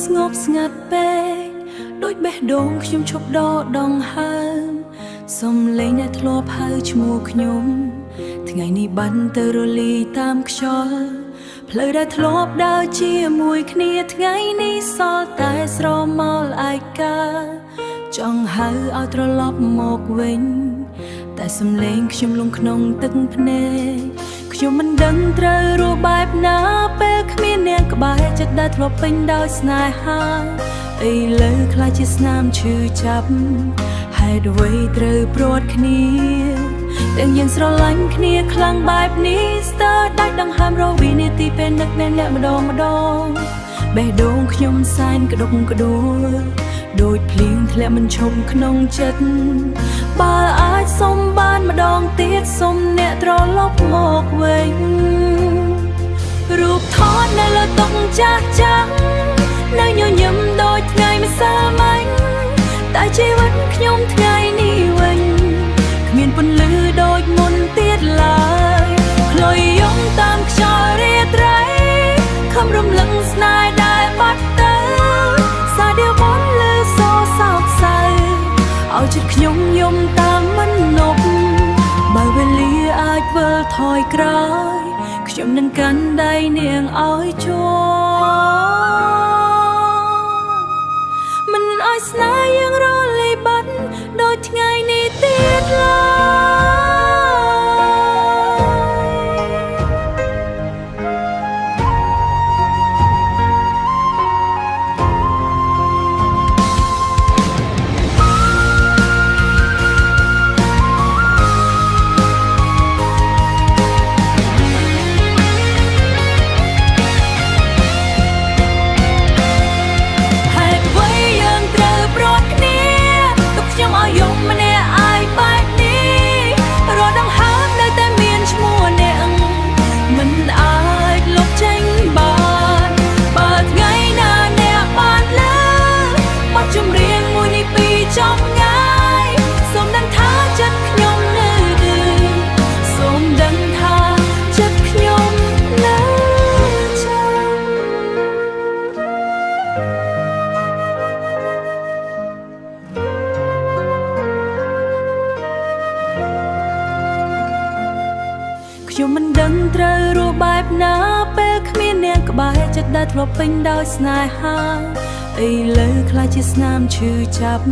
ស្ងប់ស្ងាត់ពេកដូចបេះដូងខ្ញុំឈប់ដកដង្ហើមសំឡេងអ្នកធ្លាប់ហៅឈ្មោះខ្ញុំថ្ងៃនេះបានទៅរលាយតាមខ្យល់ផ្លូវដែលធ្លាប់ដើរជាមួយគ្នាថ្ងៃនេះសល់តែស្រមោលឯកាចង់ហៅឲ្យត្រឡប់មកវិញតែសំឡេងខ្ញុំលងក្នុងទឹកភ្នែកខ្ញុំមិនដឹងត្រូវរស់បែបណាពេលគ្មានអ្នកក្បែរចិត្តដែលធ្លាប់ពេញដោយស្នេហាឥឡូវខ្លាចជាស្នាមឈឺចាប់ហេតុអ្វីត្រូវព្រាត់គ្នាទាំងយើងស្រឡាញ់គ្នាខ្លាំងបែបនេះស្ទើរដាច់ដង្ហើមរវិនាទីពេលនឹកអ្នកម្ដងបេះដូងខ្ញុំសែនក្តុកក្តួលដូចភ្លៀងធ្លាក់មិនឈប់ក្នុងចិត្តបើអាចសុំបានម្ដងទៀតសុំអ្នកត្រឡប់មកវិញរូបថតនៅលើតុចាស់នៅញញឹមដូចថ្ងៃម្សិលមិញតែជីវិតខ្ញុំថ្ងៃនេះវិញគ្មានពន្លឺដូចមុនទៀតឡើយផ្លុយយំតាមខ្យល់រាត្រីខំរំលឹងស្នេហ៍ដែលបាត់ទៅសាដៀវបនលើសូសោកសៅឲ្យចិត្តខ្ញុំយំតាមមិននប់បើវេលាអាចវិលថយក្រោយខ្ញុំនឹងកាន់ដៃនាងឲ្យជាប់មិនឲ្យស្នេហ៍យើងរលាយបាត់ដូចថ្ងៃនេះទៀតឡើយខ្ញុំមិនដឹងត្រូវរស់បែបណាពេលគ្មានអ្នកក្បែរចិត្តដែលធ្លាប់ពេញដោយស្នេហាឥឡូវខ្លាចជាស្នាមឈឺចាប់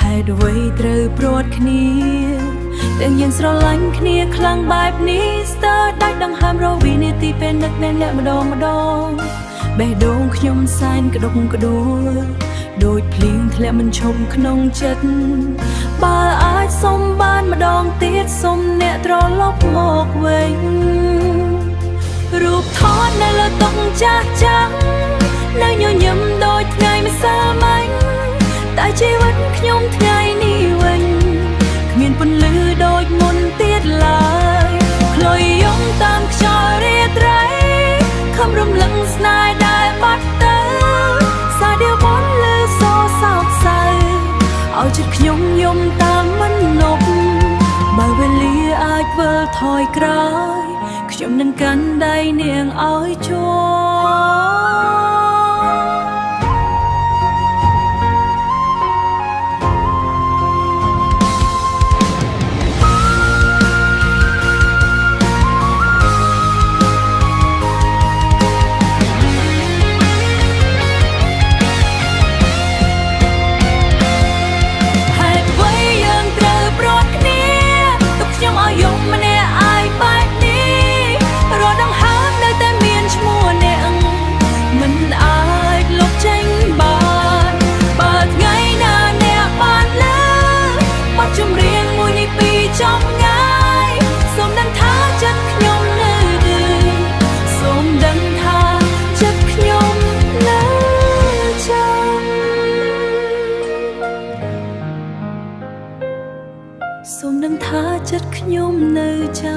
ហេតុអ្វីត្រូវព្រាត់គ្នាទាំងយើងស្រឡាញ់គ្នាខ្លាំងបែបនេះស្ទើរដាច់ដង្ហើមរវិនាទីពេលនឹកអ្នកម្ដងបេះដូងខ្ញុំសែនក្តុកក្តួលដូចភ្លៀងធ្លាក់មិនឈប់ក្នុងចិត្តបើអាចសុំបានម្ដងទៀតសុំអ្នកត្រឡប់មកវិញរូបថតនៅលើតុចាស់នៅញញឹមដូចថ្ងៃម្សិលមិញតែជីវិតខ្ញុំថ្ងៃនេះវិញគ្មានពន្លឺដូចមុនទៀតឡើយផ្លុយយំតាមខ្យល់រាត្រីខំរំលឹងស្នេហ៍ដែលបាត់ទៅសាដៀវបនលើសូសោកសៅឲ្យចិត្តខ្ញុំយំតាមមិននប់បើវេលាអាចវិលថយក្រោយខ្ញុំនឹងកាន់ដៃនាងឲ្យជាសូមដឹងថាចិត្តខ្ញុំនៅចាំ